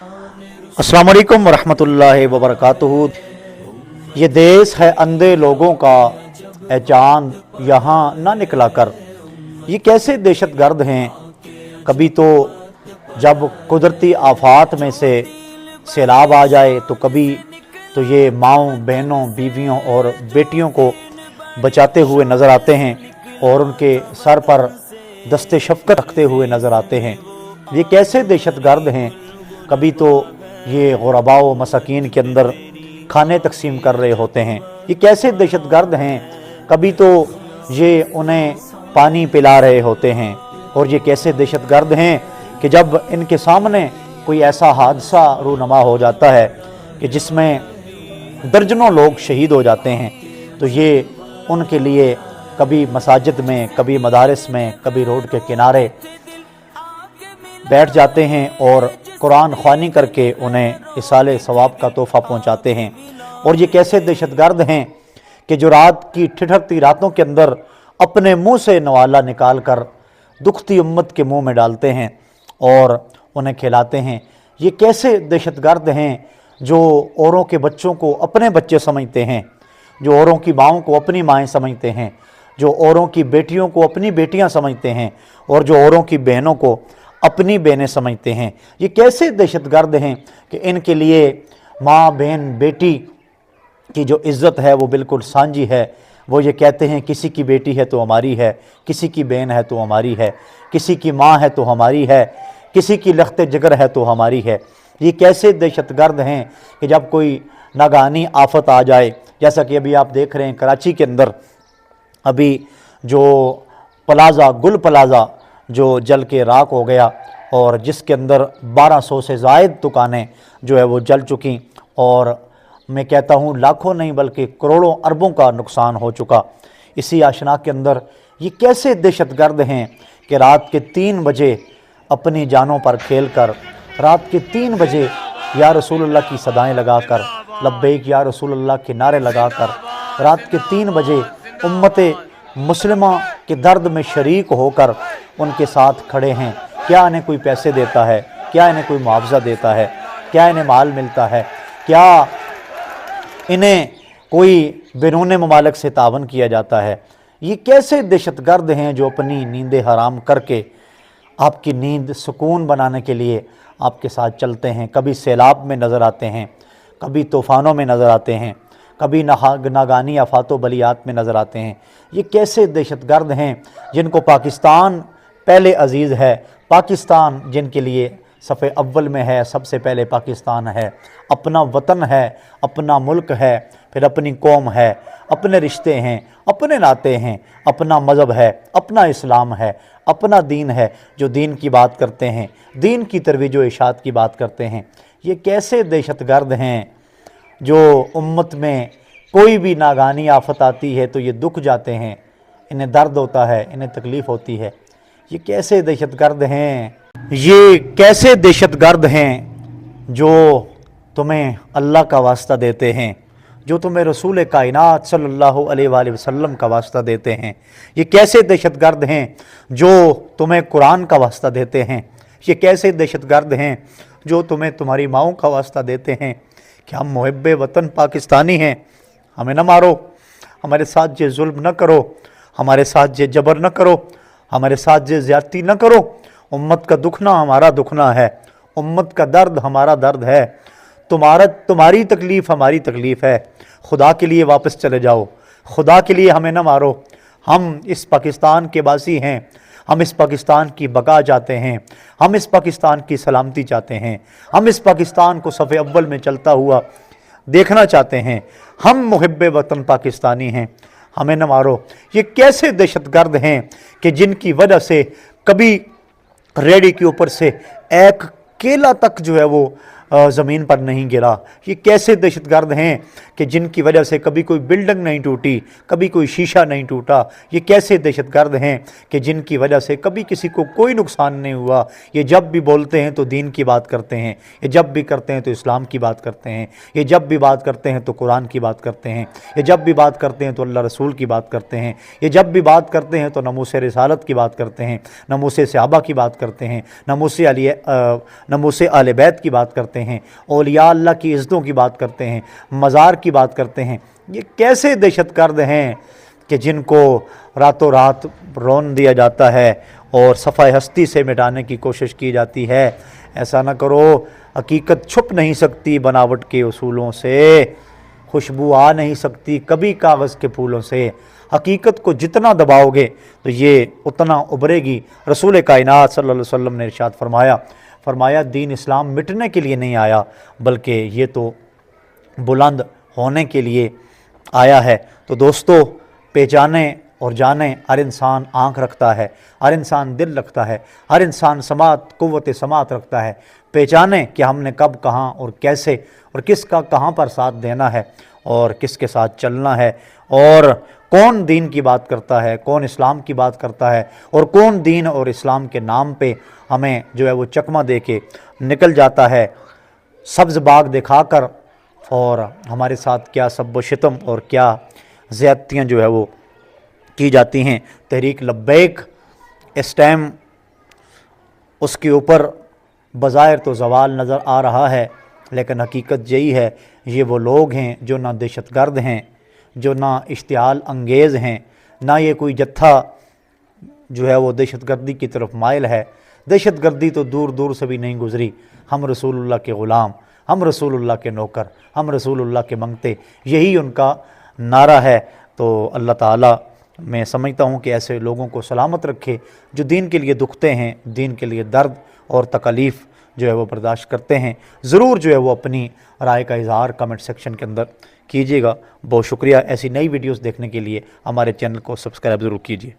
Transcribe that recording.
अस्सलाम वालेकुम वरहमतुल्लाहि वबरकातुहू। ये देश है अंधे लोगों का, ए चांद यहाँ ना निकला कर। ये कैसे दहशतगर्द हैं। कभी तो जब कुदरती आफात में से सैलाब आ जाए तो कभी तो ये माँओं, बहनों, बीवियों और बेटियों को बचाते हुए नज़र आते हैं और उनके सर पर दस्ते शफ़क़त रखते हुए नज़र आते हैं। ये कैसे दहशतगर्द हैं। कभी तो ये गुरबा व मसाकीन के अंदर खाने तकसीम कर रहे होते हैं। ये कैसे दहशतगर्द हैं। कभी तो ये उन्हें पानी पिला रहे होते हैं। और ये कैसे दहशतगर्द हैं कि जब इनके सामने कोई ऐसा हादसा रूनमा हो जाता है कि जिसमें दर्जनों लोग शहीद हो जाते हैं, तो ये उनके लिए कभी मसाजिद में, कभी मदारिस में, कभी रोड के किनारे बैठ जाते हैं और कुरान ख़वानी करके उन्हें इसाले सवाब का तोहफ़ा पहुंचाते हैं। और ये कैसे दहशतगर्द हैं कि जो रात की ठिठकती रातों के अंदर अपने मुंह से नवाला निकाल कर दुखती उम्मत के मुंह में डालते हैं और उन्हें खिलाते हैं। ये कैसे दहशतगर्द हैं जो औरों के बच्चों को अपने बच्चे समझते हैं, जो औरों की माँओं को अपनी माएँ समझते हैं, जो औरों की बेटियों को अपनी बेटियाँ समझते हैं और जो औरों की बहनों को अपनी बहनें समझते हैं। ये कैसे दहशतगर्द हैं कि इनके लिए माँ, बहन, बेटी की जो इज़्ज़त है वो बिल्कुल सांझी है। वो ये कहते हैं किसी की बेटी है तो हमारी है, किसी की बहन है तो हमारी है, किसी की माँ है तो हमारी है, किसी की लख्त जिगर है तो हमारी है। ये कैसे दहशतगर्द हैं कि जब कोई नागानी आफत आ जाए, जैसा कि अभी आप देख रहे हैं कराची के अंदर अभी जो प्लाज़ा, गुल प्लाज़ा जो जल के राख हो गया और जिसके अंदर 1200 से ज़ायद दुकानें जो है वो जल चुकी और मैं कहता हूँ लाखों नहीं बल्कि करोड़ों अरबों का नुकसान हो चुका। इसी आशना के अंदर ये कैसे दहशतगर्द हैं कि रात के 3 बजे अपनी जानों पर खेल कर, रात के 3 बजे या रसूलुल्लाह की सदाएँ लगा कर, लब्बैक या रसूलुल्लाह के नारे लगा कर, रात के 3 बजे उम्मत मुस्लिमा के दर्द में शरीक होकर उनके साथ खड़े हैं। क्या इन्हें कोई पैसे देता है, क्या इन्हें कोई मुआवजा देता है, क्या इन्हें माल मिलता है, क्या इन्हें कोई बैरून ममालिक से तावन किया जाता है। ये कैसे दहशतगर्द हैं जो अपनी नींदें हराम करके आपकी नींद सुकून बनाने के लिए आपके साथ चलते हैं। कभी सैलाब में नज़र आते हैं, कभी तूफ़ानों में नज़र आते हैं, कभी नागानी आफातों बलियात में नज़र आते हैं। ये कैसे दहशतगर्द हैं जिनको पाकिस्तान पहले अज़ीज़ है, पाकिस्तान जिनके लिए सफ़े अव्वल में है, सबसे पहले पाकिस्तान है, अपना वतन है, अपना मुल्क है, फिर अपनी कौम है, अपने रिश्ते हैं, अपने नाते हैं, अपना मज़हब है, अपना इस्लाम है, अपना दीन है, जो दीन की बात करते हैं, दीन की तरवीज व इशाअत की बात करते हैं। ये कैसे दहशतगर्द हैं जो उम्मत में कोई भी नागानी आफत आती है तो ये दुख जाते हैं, इन्हें दर्द होता है, इन्हें तकलीफ़ होती है। ये कैसे दहशतगर्द हैं। ये कैसे दहशतगर्द हैं जो तुम्हें अल्लाह का वास्ता देते हैं, जो तुम्हें रसूल कायनात सल्लल्लाहु अलैहि वसल्लम का वास्ता देते हैं। ये कैसे दहशतगर्द हैं जो तुम्हें कुरान का वास्ता देते हैं। ये कैसे दहशतगर्द हैं जो तुम्हें तुम्हारी माँओं का वास्ता देते हैं कि हम मुहिब्बे वतन पाकिस्तानी हैं, हमें न मारो, हमारे साथ ये जुल्म न करो, हमारे साथ ये जबर न करो, हमारे साथ ये ज़्यादती न करो। उम्मत का दुखना हमारा दुखना है, उम्मत का दर्द हमारा दर्द है, तुम्हारी तकलीफ़ हमारी तकलीफ़ है। खुदा के लिए वापस चले जाओ, खुदा के लिए हमें न मारो। हम इस पाकिस्तान के बासी हैं, हम इस पाकिस्तान की बका चाहते हैं, हम इस पाकिस्तान की सलामती चाहते हैं, हम इस पाकिस्तान को सफ़े अव्वल में चलता हुआ देखना चाहते हैं। हम मुहिब्बे वतन पाकिस्तानी हैं, हमें न मारो। ये कैसे दहशतगर्द हैं कि जिनकी वजह से कभी रेडी के ऊपर से एक केला तक जो है वो ज़मीन पर नहीं गिरा। ये कैसे दहशतगर्द हैं कि जिनकी वजह से कभी कोई बिल्डिंग नहीं टूटी, कभी कोई शीशा नहीं टूटा। ये कैसे दहशतगर्द हैं कि जिनकी वजह से कभी किसी को कोई नुकसान नहीं हुआ। ये जब भी बोलते हैं तो दीन की बात करते हैं, ये जब भी करते हैं तो इस्लाम की बात करते हैं, ये जब भी बात करते हैं तो कुरान की बात करते हैं, ये जब भी बात करते हैं तो अल्लाह रसूल की बात करते हैं, ये जब भी बात करते हैं तो नमूस रिसालत की बात करते हैं, नमूस सहाबा की बात करते हैं, नमूस आले बैत की बात करते हैं, औलिया अल्लाह की इज़्ज़तों की बात करते हैं, मज़ार की बात करते हैं। ये कैसे दहशतगर्द हैं कि जिनको रातों रात रौन दिया जाता है और सफ़ाए हस्ती से मिटाने की कोशिश की जाती है। ऐसा ना करो, हकीकत छुप नहीं सकती बनावट के उसूलों से, खुशबू आ नहीं सकती कभी कागज़ के फूलों से। हकीकत को जितना दबाओगे तो ये उतना उभरेगी। रसूल कायनात सल्लल्लाहु अलैहि वसल्लम ने इरशाद फरमाया दीन इस्लाम मिटने के लिए नहीं आया, बल्कि ये तो बुलंद होने के लिए आया है। तो दोस्तों, पहचाने और जाने, हर इंसान आँख रखता है, हर इंसान दिल रखता है, हर इंसान समात क़ुव्वत समात रखता है। पहचाने कि हमने कब, कहाँ और कैसे और किसका कहाँ पर साथ देना है और किसके साथ चलना है, और कौन दीन की बात करता है, कौन इस्लाम की बात करता है, और कौन दीन और इस्लाम के नाम पे हमें जो है वो चकमा दे के निकल जाता है सब्ज़ बाग दिखाकर, और हमारे साथ क्या सब व शितम और क्या ज़्यादतियाँ जो है वो की जाती हैं। तहरीक लब्बैक इस टाइम उसके ऊपर बज़ाहिर तो ज़वाल नज़र आ रहा है, लेकिन हकीकत यही है, ये वो लोग हैं जो ना दहशतगर्द हैं, जो ना इश्तिआल अंगेज़ हैं, ना ये कोई जत्था जो है वो दहशतगर्दी की तरफ माइल है। दहशतगर्दी तो दूर दूर से भी नहीं गुज़री। हम रसूलुल्लाह के ग़ुलाम, हम रसूलुल्लाह के नौकर, हम रसूलुल्लाह के मंगते, यही उनका नारा है। तो अल्लाह ताला, मैं समझता हूँ कि ऐसे लोगों को सलामत रखे जो दीन के लिए दुखते हैं, दीन के लिए दर्द और तकलीफ़ जो है वो बर्दाश्त करते हैं। ज़रूर जो है वो अपनी राय का इज़हार कमेंट सेक्शन के अंदर कीजिएगा। बहुत शुक्रिया। ऐसी नई वीडियोस देखने के लिए हमारे चैनल को सब्सक्राइब ज़रूर कीजिए।